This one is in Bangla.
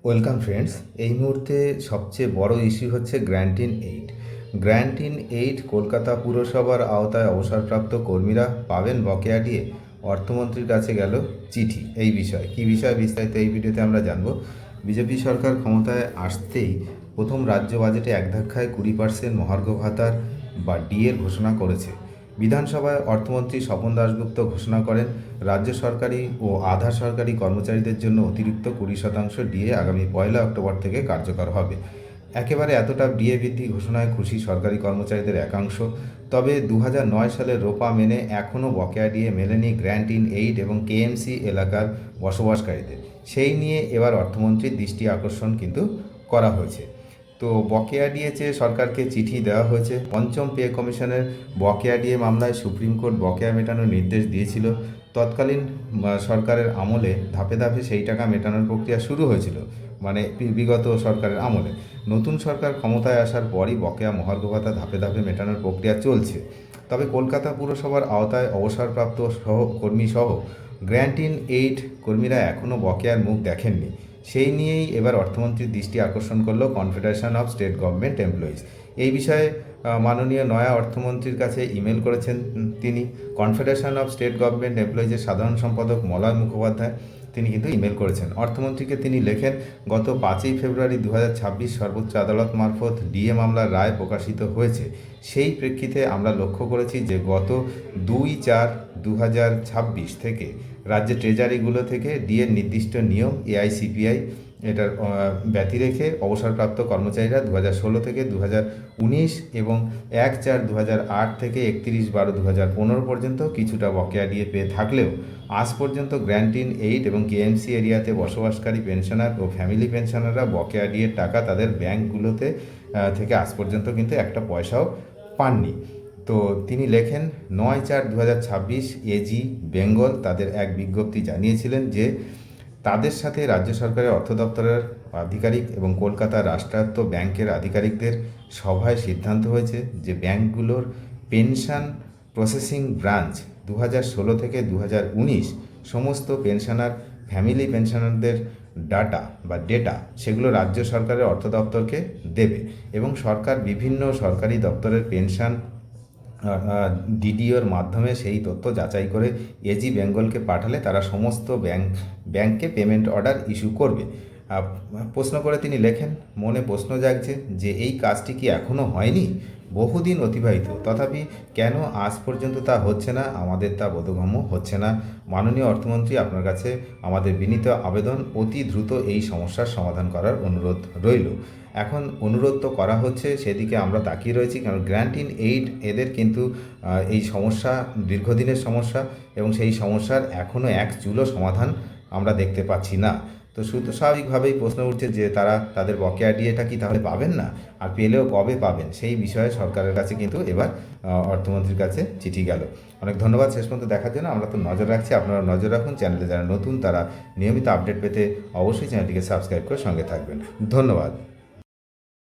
Welcome friends. এই মুহূর্তে সবচেয়ে বড় ইস্যু হচ্ছে grant in aid. Grant in aid Kolkata পুরসভার আওতায় অবসরপ্রাপ্ত কর্মীরা পাবেন বকেয়া দিয়ে। অর্থমন্ত্রীর কাছে গেল চিঠি। এই বিষয়ে কী বিষয় বিস্তারিত এই ভিডিওতে আমরা জানব। বিজেপি সরকার ক্ষমতায় আসতেই প্রথম রাজ্য বাজেটে এক ধাক্কায় 20% মহার্ঘ ভাতার বা ডিএর ঘোষণা করেছে। বিধানসভায় অর্থমন্ত্রী স্বপন দাশগুপ্ত ঘোষণা করেন, রাজ্য সরকারি ও আধা সরকারি কর্মচারীদের জন্য অতিরিক্ত 20% ডিএ আগামী 1 অক্টোবর থেকে কার্যকর হবে। একেবারে এতটা ডিএ বৃদ্ধি ঘোষণায় খুশি সরকারি কর্মচারীদের একাংশ। তবে 2009 সালের রোপা মেনে এখনও বকেয়া ডিএ মেলেনি গ্র্যান্ট ইন এইড এবং কেএমসি এলাকার বসবাসকারীদের। সেই নিয়ে এবার অর্থমন্ত্রীর দৃষ্টি আকর্ষণ কিন্তু করা হয়েছে। তো বকেয়া ডিএ চেয়ে সরকারকে চিঠি দেওয়া হয়েছে। পঞ্চম পে কমিশনের বকেয়া ডিএ মামলায় সুপ্রিম কোর্ট বকেয়া মেটানোর নির্দেশ দিয়েছিল। তৎকালীন সরকারের আমলে ধাপে ধাপে সেই টাকা মেটানোর প্রক্রিয়া শুরু হয়েছিল, মানে বিগত সরকারের আমলে। নতুন সরকার ক্ষমতায় আসার পরই বকেয়া মহার্ঘ ভাতা ধাপে ধাপে মেটানোর প্রক্রিয়া চলছে। তবে কলকাতা পুরসভার আওতায় অবসরপ্রাপ্ত কর্মী সহ গ্র্যান্ট ইন এইড কর্মীরা এখনও বকেয়ার মুখ দেখেননি। সেই নিয়েই এবার অর্থমন্ত্রীর দৃষ্টি আকর্ষণ করল confederation of state government employees. এই বিষয়ে মাননীয় নয়া অর্থমন্ত্রীর কাছে ইমেল করেছেন তিনি। কনফেডারেশন অফ স্টেট গভর্নমেন্ট এমপ্লয়িজের সাধারণ সম্পাদক মলয় মুখোপাধ্যায় তিনি কিন্তু ইমেল করেছেন অর্থমন্ত্রীকে। তিনি লেখেন, গত 5ই ফেব্রুয়ারি 2026 সর্বোচ্চ আদালত মারফত ডিএ মামলার রায় প্রকাশিত হয়েছে। সেই প্রেক্ষিতে আমরা লক্ষ্য করেছি যে গত 2/4/2026 থেকে রাজ্যের ট্রেজারিগুলো থেকে ডিএর নির্দিষ্ট নিয়ম এআইসিপিআই এটার ব্যতি রেখে অবসরপ্রাপ্ত কর্মচারীরা 2016 থেকে 2019 এবং 1/4/2008 থেকে 31/12/2015 পর্যন্ত কিছুটা বকেয়া ডিএ পেয়ে থাকলেও আজ পর্যন্ত গ্র্যান্ট ইন এইড এবং কেএমসি এরিয়াতে বসবাসকারী পেনশনার ও ফ্যামিলি পেনশনাররা বকেয়া ডিএর টাকা তাদের ব্যাংকগুলোতে থেকে আজ পর্যন্ত কিন্তু একটা পয়সাও পাননি। তো তিনি লেখেন, 9/4/2026 এজি বেঙ্গল তাদের এক বিজ্ঞপ্তি জানিয়েছিলেন যে তাদের সাথে রাজ্য সরকারের অর্থ দপ্তরের আধিকারিক এবং কলকাতা রাষ্ট্রায়ত্ত ব্যাংকের আধিকারিকদের সভায় সিদ্ধান্ত হয়েছে যে ব্যাংকগুলোর পেনশন প্রসেসিং ব্রাঞ্চ 2016 থেকে 2019 সমস্ত পেনশনার ফ্যামিলি পেনশনারদের ডেটা সেগুলো রাজ্য সরকারের অর্থ দপ্তরকে দেবে এবং সরকার বিভিন্ন সরকারি দপ্তরের পেনশন ডিডিওর মাধ্যমে সেই তথ্য যাচাই করে এজি বেঙ্গলকে পাঠালে তারা সমস্ত ব্যাংককে পেমেন্ট অর্ডার ইস্যু করবে। প্রশ্ন করে তিনি লেখেন, মনে প্রশ্ন জাগছে যে এই কাজটি কি এখনও হয়নি? বহুদিন অতিবাহিত, তথাপি কেন আজ পর্যন্ত তা হচ্ছে না? আমাদের তা বোধগম্য হচ্ছে না। মাননীয় অর্থমন্ত্রী, আপনার কাছে আমাদের বিনীত আবেদন, অতি দ্রুত এই সমস্যার সমাধান করার অনুরোধ রইল। এখন অনুরোধ তো করা হচ্ছে, সেদিকে আমরা তাকিয়ে রয়েছি, কারণ গ্র্যান্ট ইন এইড এদের কিন্তু এই সমস্যা দীর্ঘদিনের সমস্যা এবং সেই সমস্যার এখনও এক চুলও সমাধান আমরা দেখতে পাচ্ছি না। তো শুধু স্বাভাবিকভাবেই প্রশ্ন উঠছে যে তারা তাদের বকেয়া ডিএটা কি তাহলে পাবেন না, আর পেলেও কবে পাবেন? সেই বিষয়ে সরকারের কাছে কিন্তু এবার অর্থমন্ত্রীর কাছে চিঠি গেল। অনেক ধন্যবাদ শেষ পর্যন্ত দেখার জন্য। আমরা তো নজর রাখছি, আপনারা নজর রাখুন। চ্যানেলে যারা নতুন তারা নিয়মিত আপডেট পেতে অবশ্যই চ্যানেলটিকে সাবস্ক্রাইব করে সঙ্গে থাকবেন। ধন্যবাদ।